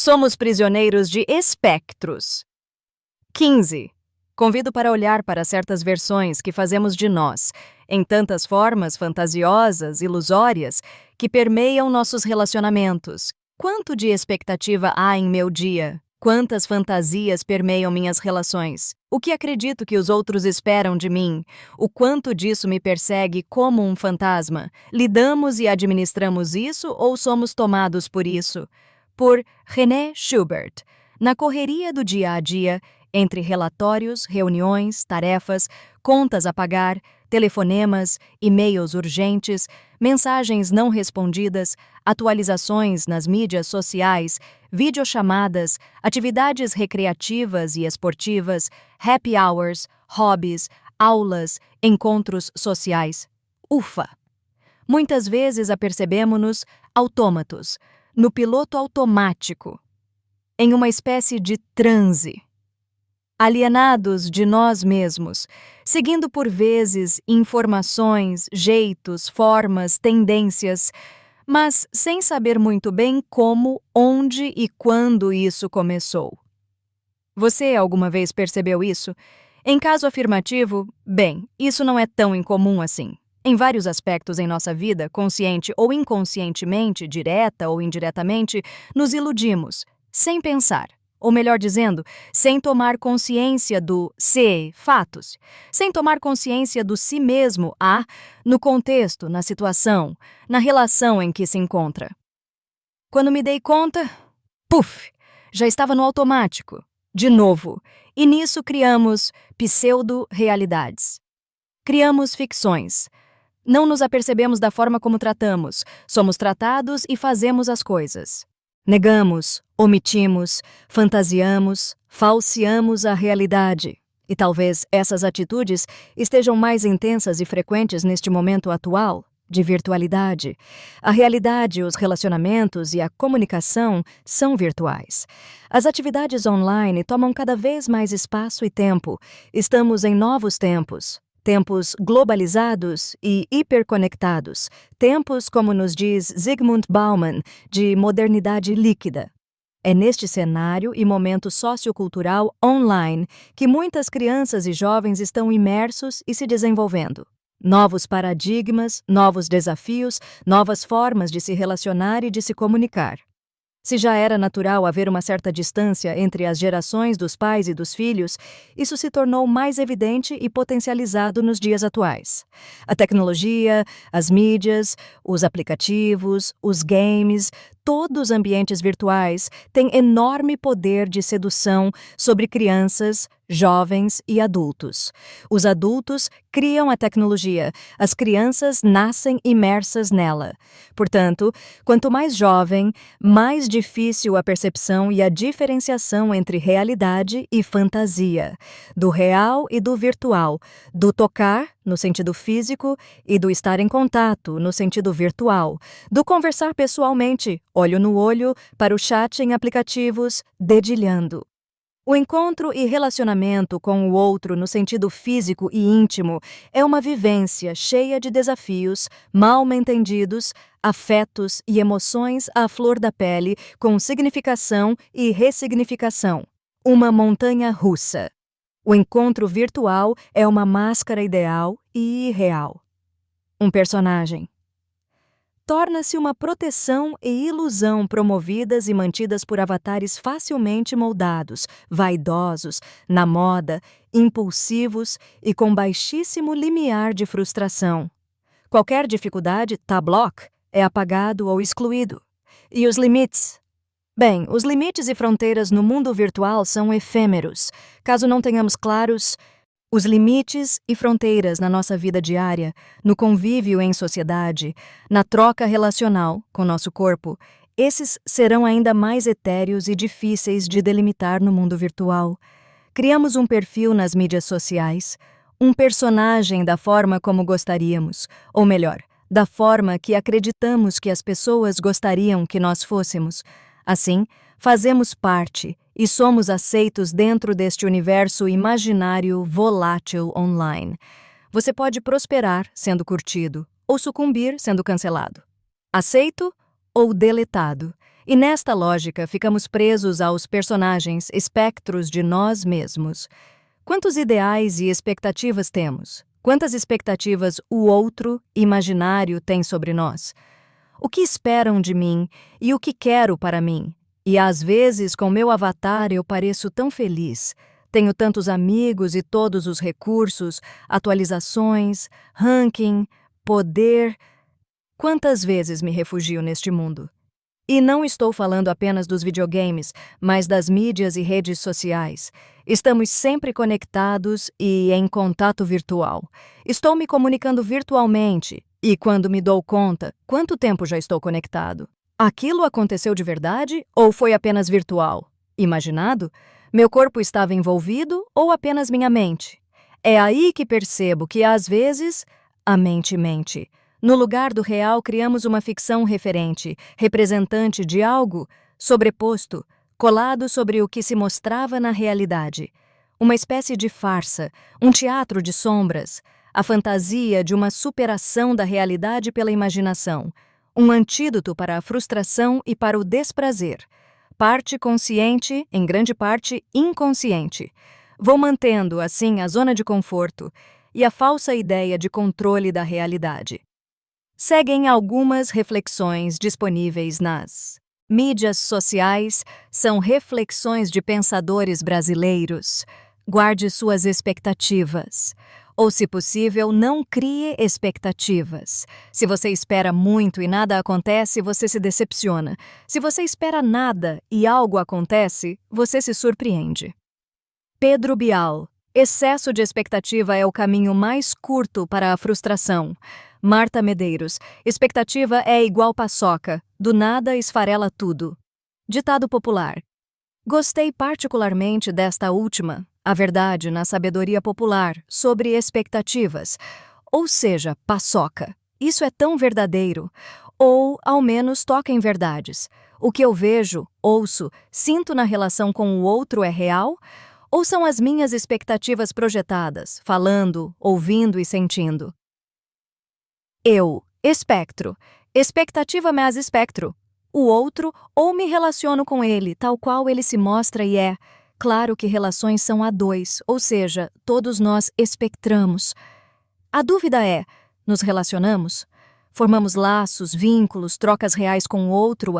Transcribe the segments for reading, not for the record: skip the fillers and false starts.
Somos prisioneiros de espectros. 15. Convido para olhar para certas versões que fazemos de nós, em tantas formas fantasiosas, ilusórias, que permeiam nossos relacionamentos. Quanto de expectativa há em meu dia? Quantas fantasias permeiam minhas relações? O que acredito que os outros esperam de mim? O quanto disso me persegue como um fantasma? Lidamos e administramos isso ou somos tomados por isso? Por René Schubert. Na correria do dia a dia, entre relatórios, reuniões, tarefas, contas a pagar, telefonemas, e-mails urgentes, mensagens não respondidas, atualizações nas mídias sociais, videochamadas, atividades recreativas e esportivas, happy hours, hobbies, aulas, encontros sociais. Ufa! Muitas vezes apercebemo-nos autômatos, no piloto automático, em uma espécie de transe, alienados de nós mesmos, seguindo por vezes informações, jeitos, formas, tendências, mas sem saber muito bem como, onde e quando isso começou. Você alguma vez percebeu isso? Em caso afirmativo, bem, isso não é tão incomum assim. Em vários aspectos em nossa vida, consciente ou inconscientemente, direta ou indiretamente, nos iludimos, sem pensar. Ou melhor dizendo, sem tomar consciência do fatos, sem tomar consciência do si mesmo, no contexto, na situação, na relação em que se encontra. Quando me dei conta, já estava no automático, de novo, e nisso criamos pseudo-realidades. Criamos ficções. Não nos apercebemos da forma como tratamos, somos tratados e fazemos as coisas. Negamos, omitimos, fantasiamos, falseamos a realidade. E talvez essas atitudes estejam mais intensas e frequentes neste momento atual, de virtualidade. A realidade, os relacionamentos e a comunicação são virtuais. As atividades online tomam cada vez mais espaço e tempo. Estamos em novos tempos. Tempos globalizados e hiperconectados, tempos, como nos diz Zygmunt Bauman, de modernidade líquida. É neste cenário e momento sociocultural online que muitas crianças e jovens estão imersos e se desenvolvendo. Novos paradigmas, novos desafios, novas formas de se relacionar e de se comunicar. Se já era natural haver uma certa distância entre as gerações dos pais e dos filhos, isso se tornou mais evidente e potencializado nos dias atuais. A tecnologia, as mídias, os aplicativos, os games, todos os ambientes virtuais têm enorme poder de sedução sobre crianças, jovens e adultos. Os adultos criam a tecnologia, as crianças nascem imersas nela. Portanto, quanto mais jovem, mais difícil a percepção e a diferenciação entre realidade e fantasia, do real e do virtual, do tocar, no sentido físico, e do estar em contato, no sentido virtual, do conversar pessoalmente, olho no olho, para o chat em aplicativos, dedilhando. O encontro e relacionamento com o outro no sentido físico e íntimo é uma vivência cheia de desafios, mal-entendidos, afetos e emoções à flor da pele, com significação e ressignificação. Uma montanha russa. O encontro virtual é uma máscara ideal e irreal. Um personagem. Torna-se uma proteção e ilusão promovidas e mantidas por avatares facilmente moldados, vaidosos, na moda, impulsivos e com baixíssimo limiar de frustração. Qualquer dificuldade, block, é apagado ou excluído. E os limites? Bem, os limites e fronteiras no mundo virtual são efêmeros. Caso não tenhamos claros os limites e fronteiras na nossa vida diária, no convívio em sociedade, na troca relacional com nosso corpo, esses serão ainda mais etéreos e difíceis de delimitar no mundo virtual. Criamos um perfil nas mídias sociais, um personagem da forma como gostaríamos, ou melhor, da forma que acreditamos que as pessoas gostariam que nós fôssemos. Assim, fazemos parte e somos aceitos dentro deste universo imaginário volátil online. Você pode prosperar sendo curtido ou sucumbir sendo cancelado. Aceito ou deletado. E nesta lógica, ficamos presos aos personagens espectros de nós mesmos. Quantos ideais e expectativas temos? Quantas expectativas o outro, imaginário, tem sobre nós? O que esperam de mim e o que quero para mim? E às vezes, com meu avatar, eu pareço tão feliz. Tenho tantos amigos e todos os recursos, atualizações, ranking, poder. Quantas vezes me refugio neste mundo? E não estou falando apenas dos videogames, mas das mídias e redes sociais. Estamos sempre conectados e em contato virtual. Estou me comunicando virtualmente e, quando me dou conta, quanto tempo já estou conectado? Aquilo aconteceu de verdade ou foi apenas virtual? Imaginado? Meu corpo estava envolvido ou apenas minha mente? É aí que percebo que, às vezes, a mente mente. No lugar do real, criamos uma ficção referente, representante de algo sobreposto, colado sobre o que se mostrava na realidade. Uma espécie de farsa, um teatro de sombras, a fantasia de uma superação da realidade pela imaginação, um antídoto para a frustração e para o desprazer. Parte consciente, em grande parte inconsciente. Vou mantendo, assim, a zona de conforto e a falsa ideia de controle da realidade. Seguem algumas reflexões disponíveis nas mídias sociais, são reflexões de pensadores brasileiros. Guarde suas expectativas. Ou, se possível, não crie expectativas. Se você espera muito e nada acontece, você se decepciona. Se você espera nada e algo acontece, você se surpreende. Pedro Bial. Excesso de expectativa é o caminho mais curto para a frustração. Marta Medeiros. Expectativa é igual paçoca. Do nada esfarela tudo. Ditado popular. Gostei particularmente desta última, a verdade na sabedoria popular, sobre expectativas. Ou seja, paçoca. Isso é tão verdadeiro. Ou, ao menos, toca em verdades. O que eu vejo, ouço, sinto na relação com o outro é real? Ou são as minhas expectativas projetadas, falando, ouvindo e sentindo? Eu, espectro. Expectativa mais espectro. O outro, ou me relaciono com ele, tal qual ele se mostra e é. Claro que relações são a dois, ou seja, todos nós espectramos. A dúvida é, nos relacionamos? Formamos laços, vínculos, trocas reais com o outro?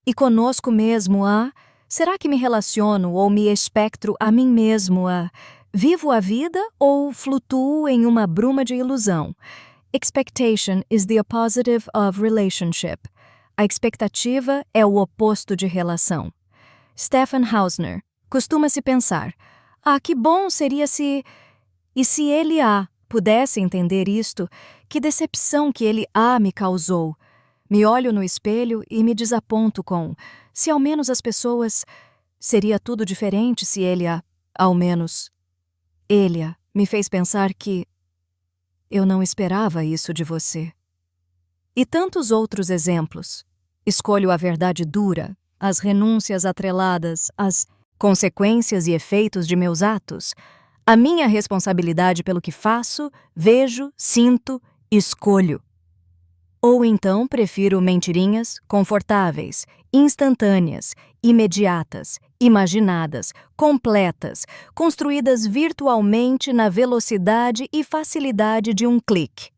E conosco mesmo? Será que me relaciono ou me espectro a mim mesmo? Vivo a vida ou flutuo em uma bruma de ilusão? Expectation is the opposite of relationship. A expectativa é o oposto de relação. Stefan Hausner. Costuma-se pensar, que bom seria se... E se ele, pudesse entender isto, que decepção que ele, me causou. Me olho no espelho e me desaponto com, se ao menos as pessoas... Seria tudo diferente se ele, ao menos... Ele, me fez pensar que... Eu não esperava isso de você. E tantos outros exemplos. Escolho a verdade dura, as renúncias atreladas, as consequências e efeitos de meus atos, a minha responsabilidade pelo que faço, vejo, sinto, escolho. Ou então prefiro mentirinhas confortáveis, instantâneas, imediatas, imaginadas, completas, construídas virtualmente na velocidade e facilidade de um clique.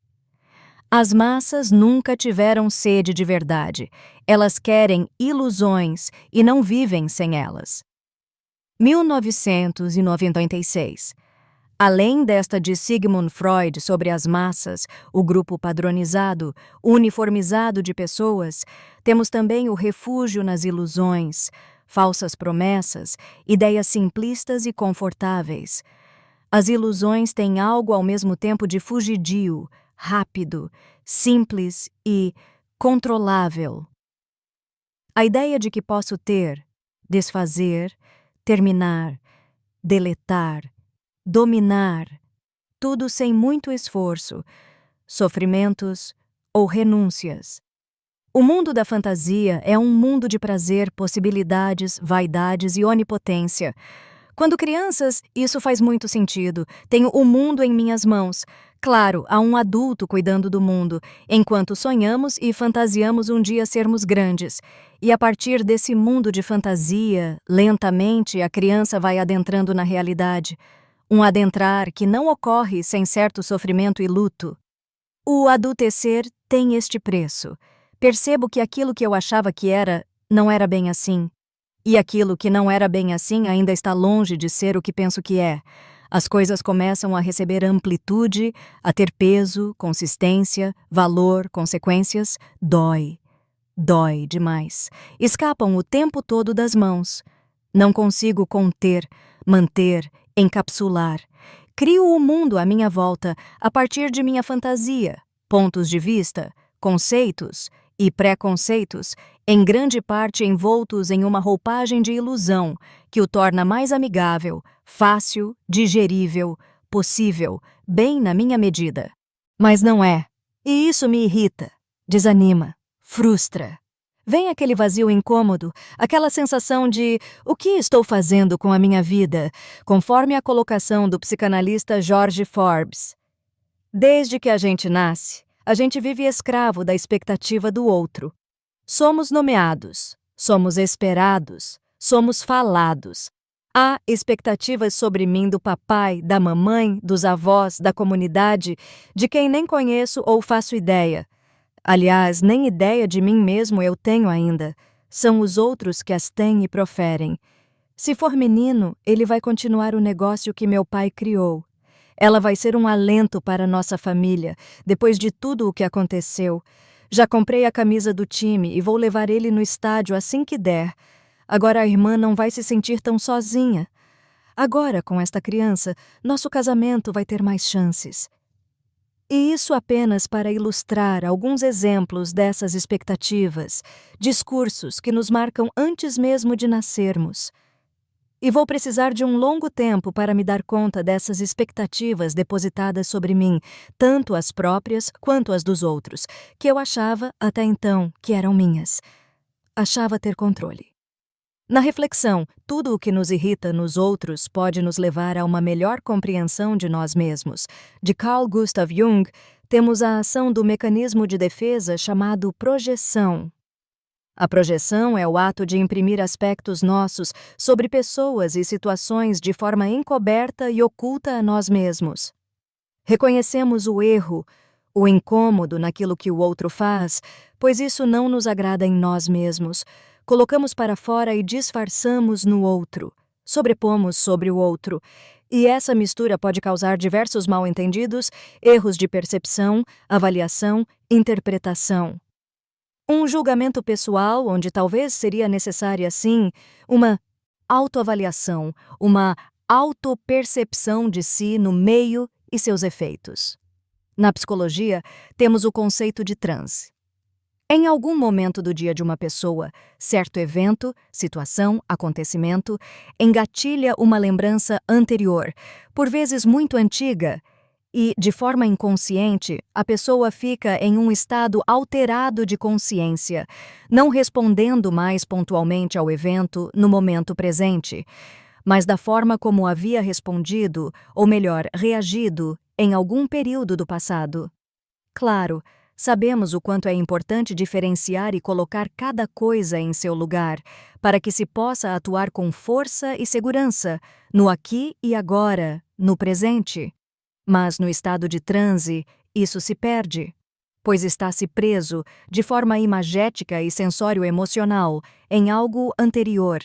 As massas nunca tiveram sede de verdade. Elas querem ilusões e não vivem sem elas. 1996. Além desta de Sigmund Freud sobre as massas, o grupo padronizado, uniformizado de pessoas, temos também o refúgio nas ilusões, falsas promessas, ideias simplistas e confortáveis. As ilusões têm algo ao mesmo tempo de fugidio, rápido, simples e controlável. A ideia de que posso ter, desfazer, terminar, deletar, dominar, tudo sem muito esforço, sofrimentos ou renúncias. O mundo da fantasia é um mundo de prazer, possibilidades, vaidades e onipotência. Quando crianças, isso faz muito sentido. Tenho o mundo em minhas mãos. Claro, há um adulto cuidando do mundo, enquanto sonhamos e fantasiamos um dia sermos grandes. E a partir desse mundo de fantasia, lentamente a criança vai adentrando na realidade. Um adentrar que não ocorre sem certo sofrimento e luto. O adultecer tem este preço. Percebo que aquilo que eu achava que era, não era bem assim. E aquilo que não era bem assim ainda está longe de ser o que penso que é. As coisas começam a receber amplitude, a ter peso, consistência, valor, consequências. Dói. Dói demais. Escapam o tempo todo das mãos. Não consigo conter, manter, encapsular. Crio o mundo à minha volta a partir de minha fantasia, pontos de vista, conceitos e preconceitos, em grande parte envoltos em uma roupagem de ilusão que o torna mais amigável, fácil, digerível, possível, bem na minha medida. Mas não é. E isso me irrita, desanima, frustra. Vem aquele vazio incômodo, aquela sensação de o que estou fazendo com a minha vida, conforme a colocação do psicanalista George Forbes. Desde que a gente nasce, a gente vive escravo da expectativa do outro. Somos nomeados, somos esperados, somos falados. Há expectativas sobre mim do papai, da mamãe, dos avós, da comunidade, de quem nem conheço ou faço ideia. Aliás, nem ideia de mim mesmo eu tenho ainda. São os outros que as têm e proferem. Se for menino, ele vai continuar o negócio que meu pai criou. Ela vai ser um alento para nossa família, depois de tudo o que aconteceu. Já comprei a camisa do time e vou levar ele no estádio assim que der. Agora a irmã não vai se sentir tão sozinha. Agora, com esta criança, nosso casamento vai ter mais chances. E isso apenas para ilustrar alguns exemplos dessas expectativas, discursos que nos marcam antes mesmo de nascermos. E vou precisar de um longo tempo para me dar conta dessas expectativas depositadas sobre mim, tanto as próprias quanto as dos outros, que eu achava, até então, que eram minhas. Achava ter controle. Na reflexão, tudo o que nos irrita nos outros pode nos levar a uma melhor compreensão de nós mesmos. De Carl Gustav Jung, temos a ação do mecanismo de defesa chamado projeção. A projeção é o ato de imprimir aspectos nossos sobre pessoas e situações de forma encoberta e oculta a nós mesmos. Reconhecemos o erro, o incômodo naquilo que o outro faz, pois isso não nos agrada em nós mesmos. Colocamos para fora e disfarçamos no outro, sobrepomos sobre o outro, e essa mistura pode causar diversos mal-entendidos, erros de percepção, avaliação, interpretação. Um julgamento pessoal, onde talvez seria necessária, sim, uma autoavaliação, uma autopercepção de si no meio e seus efeitos. Na psicologia, temos o conceito de transe. Em algum momento do dia de uma pessoa, certo evento, situação, acontecimento, engatilha uma lembrança anterior, por vezes muito antiga, e, de forma inconsciente, a pessoa fica em um estado alterado de consciência, não respondendo mais pontualmente ao evento no momento presente, mas da forma como havia respondido, ou melhor, reagido, em algum período do passado. Claro, sabemos o quanto é importante diferenciar e colocar cada coisa em seu lugar, para que se possa atuar com força e segurança, no aqui e agora, no presente. Mas no estado de transe, isso se perde, pois está-se preso, de forma imagética e sensório-emocional, em algo anterior,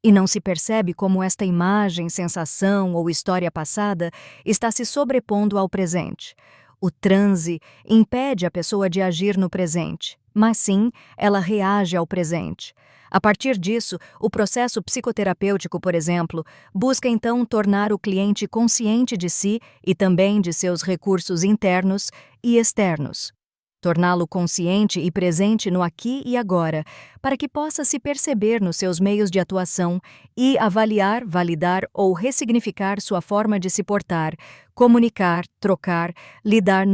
e não se percebe como esta imagem, sensação ou história passada está se sobrepondo ao presente. O transe impede a pessoa de agir no presente, mas sim, ela reage ao presente. A partir disso, o processo psicoterapêutico, por exemplo, busca então tornar o cliente consciente de si e também de seus recursos internos e externos. Torná-lo consciente e presente no aqui e agora, para que possa se perceber nos seus meios de atuação e avaliar, validar ou ressignificar sua forma de se portar, comunicar, trocar, lidar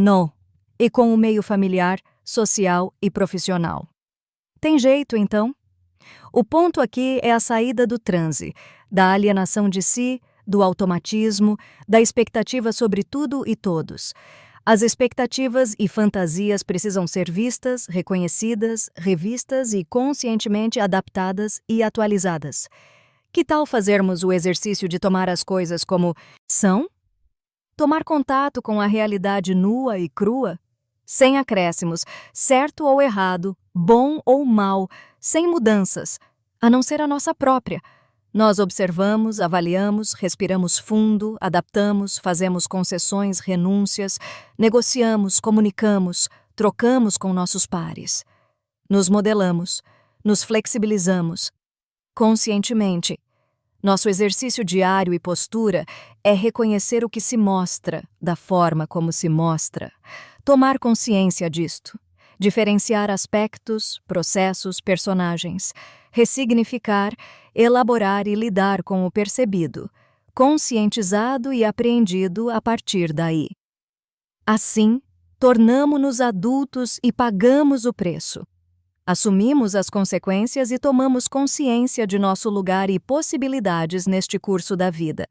e com o meio familiar, social e profissional. Tem jeito, então? O ponto aqui é a saída do transe, da alienação de si, do automatismo, da expectativa sobre tudo e todos. As expectativas e fantasias precisam ser vistas, reconhecidas, revistas e conscientemente adaptadas e atualizadas. Que tal fazermos o exercício de tomar as coisas como são? Tomar contato com a realidade nua e crua, sem acréscimos, certo ou errado, bom ou mal, sem mudanças, a não ser a nossa própria. Nós observamos, avaliamos, respiramos fundo, adaptamos, fazemos concessões, renúncias, negociamos, comunicamos, trocamos com nossos pares. Nos modelamos, nos flexibilizamos, conscientemente. Nosso exercício diário e postura é reconhecer o que se mostra, da forma como se mostra. Tomar consciência disto. Diferenciar aspectos, processos, personagens. Ressignificar, elaborar e lidar com o percebido, conscientizado e apreendido a partir daí. Assim, tornamo-nos adultos e pagamos o preço. Assumimos as consequências e tomamos consciência de nosso lugar e possibilidades neste curso da vida.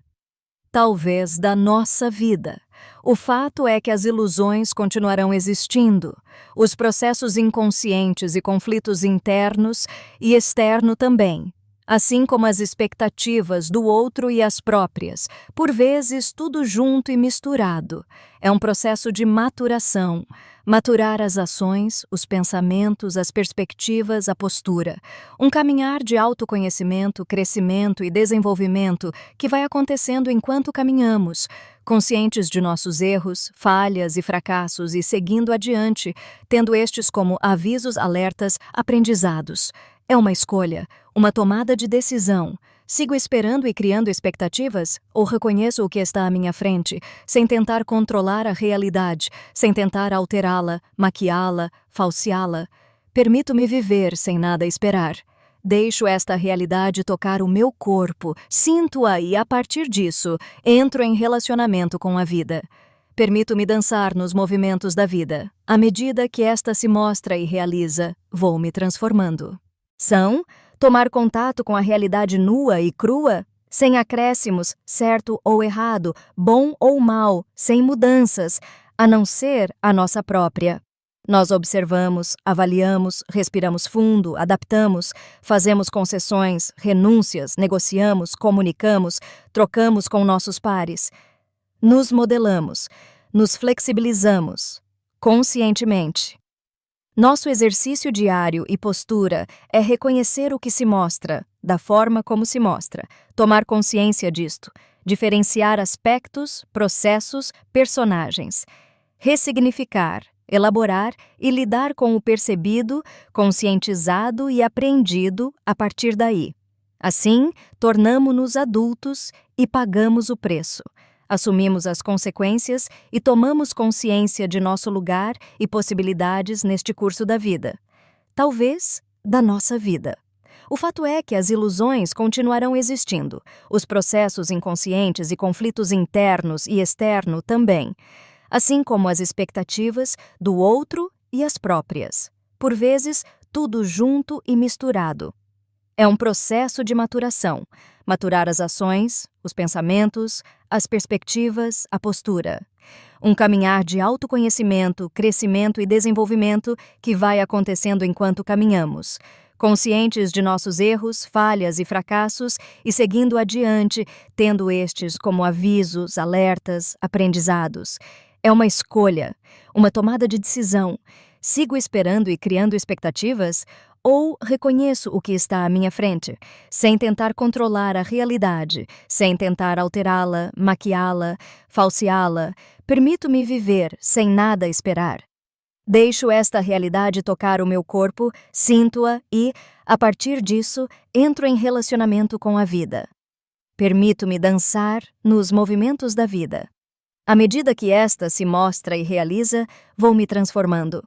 Talvez da nossa vida. O fato é que as ilusões continuarão existindo, os processos inconscientes e conflitos internos e externo também, assim como as expectativas do outro e as próprias, por vezes tudo junto e misturado. É um processo de maturação. Maturar as ações, os pensamentos, as perspectivas, a postura. Um caminhar de autoconhecimento, crescimento e desenvolvimento que vai acontecendo enquanto caminhamos, conscientes de nossos erros, falhas e fracassos e seguindo adiante, tendo estes como avisos, alertas, aprendizados. É uma escolha, uma tomada de decisão. Sigo esperando e criando expectativas? Ou reconheço o que está à minha frente, sem tentar controlar a realidade, sem tentar alterá-la, maquiá-la, falseá-la? Permito-me viver sem nada esperar. Deixo esta realidade tocar o meu corpo, sinto-a e, a partir disso, entro em relacionamento com a vida. Permito-me dançar nos movimentos da vida. À medida que esta se mostra e realiza, vou me transformando. São tomar contato com a realidade nua e crua, sem acréscimos, certo ou errado, bom ou mal, sem mudanças, a não ser a nossa própria. Nós observamos, avaliamos, respiramos fundo, adaptamos, fazemos concessões, renúncias, negociamos, comunicamos, trocamos com nossos pares. Nos modelamos, nos flexibilizamos, conscientemente. Nosso exercício diário e postura é reconhecer o que se mostra, da forma como se mostra, tomar consciência disto, diferenciar aspectos, processos, personagens, ressignificar, elaborar e lidar com o percebido, conscientizado e apreendido a partir daí. Assim, tornamo-nos adultos e pagamos o preço. Assumimos as consequências e tomamos consciência de nosso lugar e possibilidades neste curso da vida. Talvez da nossa vida. O fato é que as ilusões continuarão existindo, os processos inconscientes e conflitos internos e externo também, assim como as expectativas do outro e as próprias. Por vezes, tudo junto e misturado. É um processo de maturação. Maturar as ações, os pensamentos, as perspectivas, a postura. Um caminhar de autoconhecimento, crescimento e desenvolvimento que vai acontecendo enquanto caminhamos. Conscientes de nossos erros, falhas e fracassos e seguindo adiante, tendo estes como avisos, alertas, aprendizados. É uma escolha, uma tomada de decisão. Sigo esperando e criando expectativas? Ou reconheço o que está à minha frente, sem tentar controlar a realidade, sem tentar alterá-la, maquiá-la, falseá-la, permito-me viver sem nada esperar. Deixo esta realidade tocar o meu corpo, sinto-a e, a partir disso, entro em relacionamento com a vida. Permito-me dançar nos movimentos da vida. À medida que esta se mostra e realiza, vou me transformando.